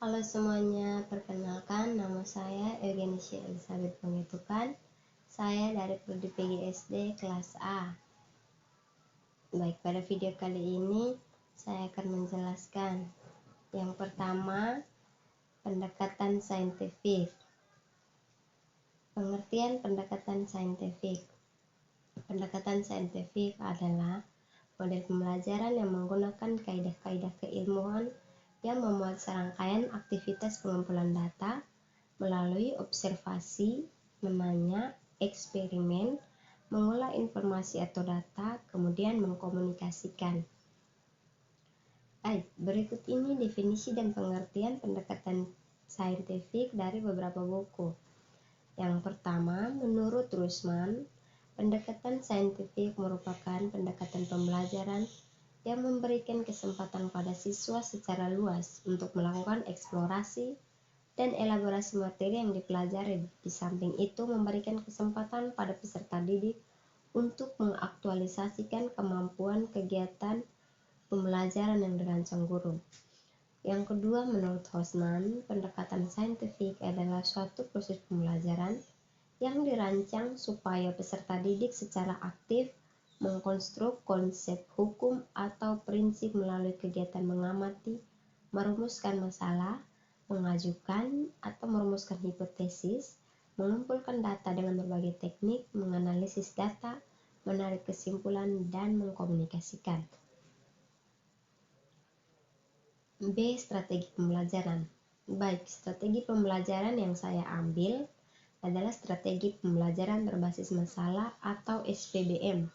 Halo semuanya, perkenalkan nama saya Eugenesia Elizabeth Pengitukan. Saya dari Prodi PGSD kelas A. Baik, pada video kali ini saya akan menjelaskan yang pertama, pendekatan saintifik. Pengertian pendekatan saintifik. Pendekatan saintifik adalah model pembelajaran yang menggunakan kaidah-kaidah keilmuan yang memuat serangkaian aktivitas pengumpulan data melalui observasi, menanya, eksperimen, mengolah informasi atau data, kemudian mengkomunikasikan. Baik, berikut ini definisi dan pengertian pendekatan saintifik dari beberapa buku. Yang pertama, menurut Rusman, pendekatan saintifik merupakan pendekatan pembelajaran yang memberikan kesempatan pada siswa secara luas untuk melakukan eksplorasi dan elaborasi materi yang dipelajari. Di samping itu, memberikan kesempatan pada peserta didik untuk mengaktualisasikan kemampuan kegiatan pembelajaran yang dirancang guru. Yang kedua, menurut Hosman, pendekatan saintifik adalah suatu proses pembelajaran yang dirancang supaya peserta didik secara aktif mengkonstruk konsep hukum atau prinsip melalui kegiatan mengamati, merumuskan masalah, mengajukan atau merumuskan hipotesis, mengumpulkan data dengan berbagai teknik, menganalisis data, menarik kesimpulan, dan mengkomunikasikan. B. Strategi pembelajaran. Baik, strategi pembelajaran yang saya ambil adalah strategi pembelajaran berbasis masalah atau SPBM.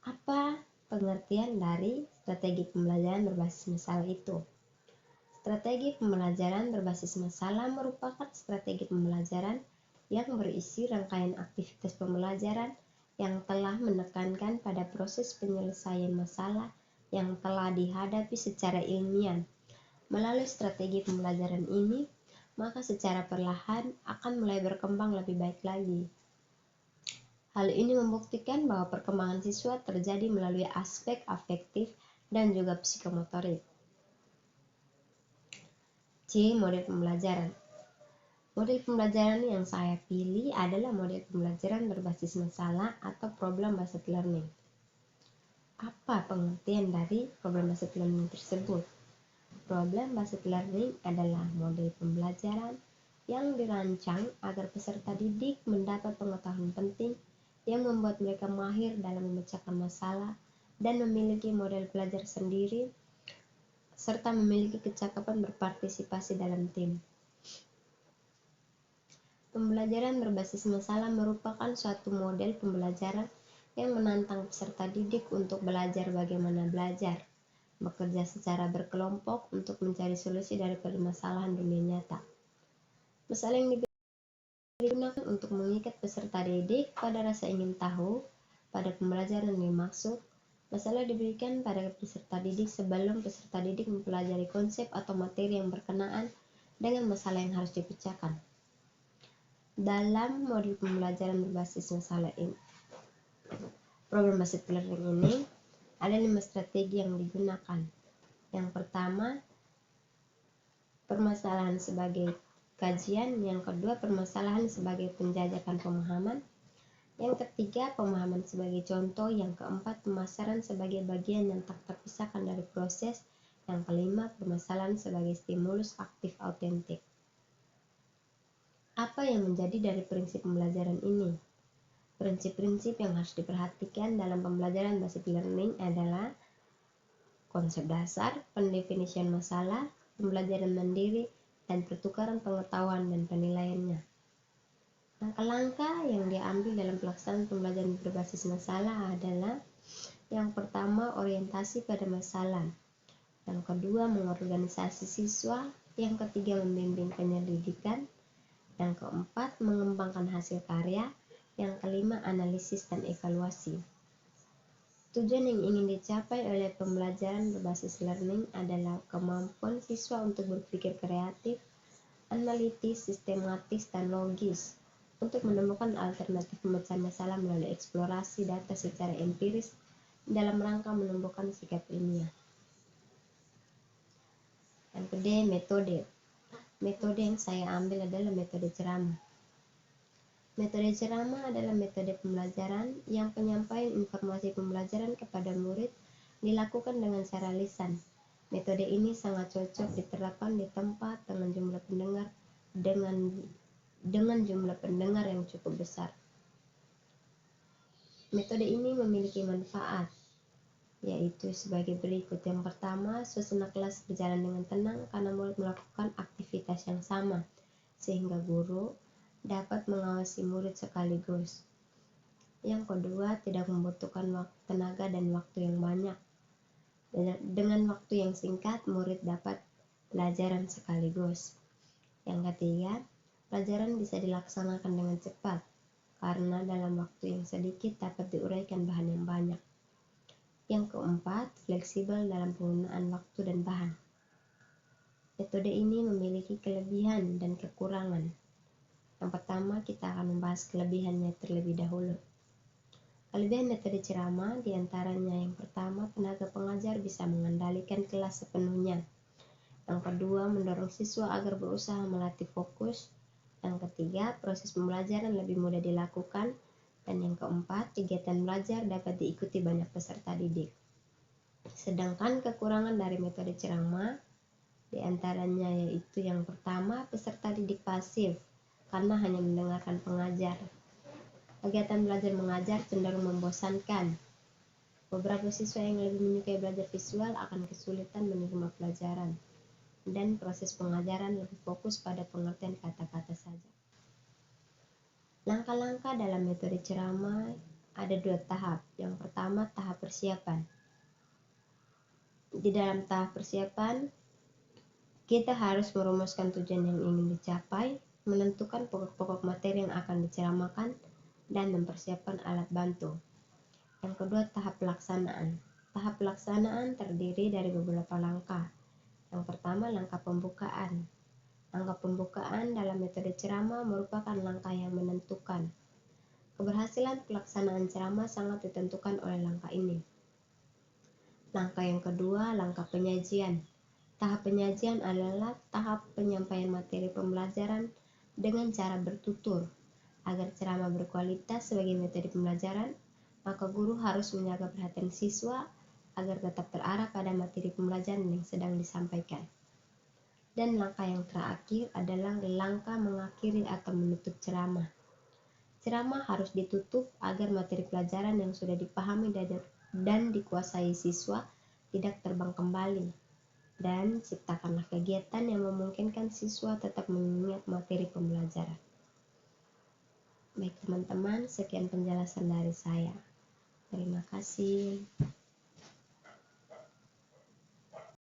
Apa pengertian dari strategi pembelajaran berbasis masalah itu? Strategi pembelajaran berbasis masalah merupakan strategi pembelajaran yang berisi rangkaian aktivitas pembelajaran yang telah menekankan pada proses penyelesaian masalah yang telah dihadapi secara ilmiah. Melalui strategi pembelajaran ini, maka secara perlahan akan mulai berkembang lebih baik lagi. Hal ini membuktikan bahwa perkembangan siswa terjadi melalui aspek afektif dan juga psikomotorik. C. Model pembelajaran. Model pembelajaran yang saya pilih adalah model pembelajaran berbasis masalah atau problem-based learning. Apa pengertian dari problem-based learning tersebut? Problem-based learning adalah model pembelajaran yang dirancang agar peserta didik mendapat pengetahuan penting yang membuat mereka mahir dalam memecahkan masalah dan memiliki model belajar sendiri, serta memiliki kecakapan berpartisipasi dalam tim. Pembelajaran berbasis masalah merupakan suatu model pembelajaran yang menantang peserta didik untuk belajar bagaimana belajar, bekerja secara berkelompok untuk mencari solusi dari permasalahan dunia nyata. Masalah yang digunakan untuk mengikat peserta didik pada rasa ingin tahu pada pembelajaran yang dimaksud. Masalah diberikan pada peserta didik sebelum peserta didik mempelajari konsep atau materi yang berkenaan dengan masalah yang harus dipecahkan. Dalam model pembelajaran berbasis masalah ini, problem-based learning ini, ada 5 strategi yang digunakan. Yang pertama, permasalahan sebagai kajian. Yang kedua, permasalahan sebagai penjajakan pemahaman. Yang ketiga, pemahaman sebagai contoh. Yang keempat, pemasaran sebagai bagian yang tak terpisahkan dari proses. Yang kelima, permasalahan sebagai stimulus aktif autentik. Apa yang menjadi dari prinsip pembelajaran ini? Prinsip-prinsip yang harus diperhatikan dalam pembelajaran based learning adalah konsep dasar, pendefinisian masalah, pembelajaran mandiri, dan pertukaran pengetahuan dan penilaiannya. Langkah-langkah yang diambil dalam pelaksanaan pembelajaran berbasis masalah adalah: yang pertama, orientasi pada masalah. Yang kedua, mengorganisasi siswa. Yang ketiga, membimbing penyelidikan. Yang keempat, mengembangkan hasil karya. Yang kelima, analisis dan evaluasi. Tujuan yang ingin dicapai oleh pembelajaran berbasis learning adalah kemampuan siswa untuk berpikir kreatif, analitis, sistematis, dan logis untuk menemukan alternatif pemecahan masalah melalui eksplorasi data secara empiris dalam rangka menumbuhkan sikap ilmiah. D, metode. Metode yang saya ambil adalah metode ceramah. Metode ceramah adalah metode pembelajaran yang penyampaian informasi pembelajaran kepada murid dilakukan dengan cara lisan. Metode ini sangat cocok diterapkan di tempat dengan jumlah pendengar yang cukup besar. Metode ini memiliki manfaat, yaitu sebagai berikut. Yang pertama, suasana kelas berjalan dengan tenang karena murid melakukan aktivitas yang sama, sehingga guru dapat mengawasi murid sekaligus. Yang kedua, tidak membutuhkan tenaga dan waktu yang banyak. Dengan waktu yang singkat, murid dapat pelajaran sekaligus. Yang ketiga, pelajaran bisa dilaksanakan dengan cepat, karena dalam waktu yang sedikit dapat diuraikan bahan yang banyak. Yang keempat, fleksibel dalam penggunaan waktu dan bahan. Metode ini memiliki kelebihan dan kekurangan. Yang pertama, kita akan membahas kelebihannya terlebih dahulu. Kelebihan metode ceramah diantaranya yang pertama, tenaga pengajar bisa mengendalikan kelas sepenuhnya. Yang kedua, mendorong siswa agar berusaha melatih fokus. Yang ketiga, proses pembelajaran lebih mudah dilakukan. Dan yang keempat, kegiatan belajar dapat diikuti banyak peserta didik. Sedangkan kekurangan dari metode ceramah diantaranya yaitu yang pertama, peserta didik pasif karena hanya mendengarkan pengajar. Kegiatan belajar mengajar cenderung membosankan. Beberapa siswa yang lebih menyukai belajar visual akan kesulitan menerima pelajaran. Dan proses pengajaran lebih fokus pada pengertian kata-kata saja. Langkah-langkah dalam metode ceramah ada 2 tahap. Yang pertama, tahap persiapan. Di dalam tahap persiapan, kita harus merumuskan tujuan yang ingin dicapai, menentukan pokok-pokok materi yang akan diceramahkan, dan mempersiapkan alat bantu. Yang kedua, tahap pelaksanaan. Tahap pelaksanaan terdiri dari beberapa langkah. Yang pertama, langkah pembukaan. Langkah pembukaan dalam metode ceramah merupakan langkah yang menentukan. Keberhasilan pelaksanaan ceramah sangat ditentukan oleh langkah ini. Langkah yang kedua, langkah penyajian. Tahap penyajian adalah tahap penyampaian materi pembelajaran dengan cara bertutur. Agar ceramah berkualitas sebagai metode pembelajaran, maka guru harus menjaga perhatian siswa agar tetap terarah pada materi pembelajaran yang sedang disampaikan. Dan langkah yang terakhir adalah langkah mengakhiri atau menutup ceramah. Ceramah harus ditutup agar materi pelajaran yang sudah dipahami dan dikuasai siswa tidak terbang kembali. Dan ciptakanlah kegiatan yang memungkinkan siswa tetap mengingat materi pembelajaran. Baik teman-teman, sekian penjelasan dari saya. Terima kasih.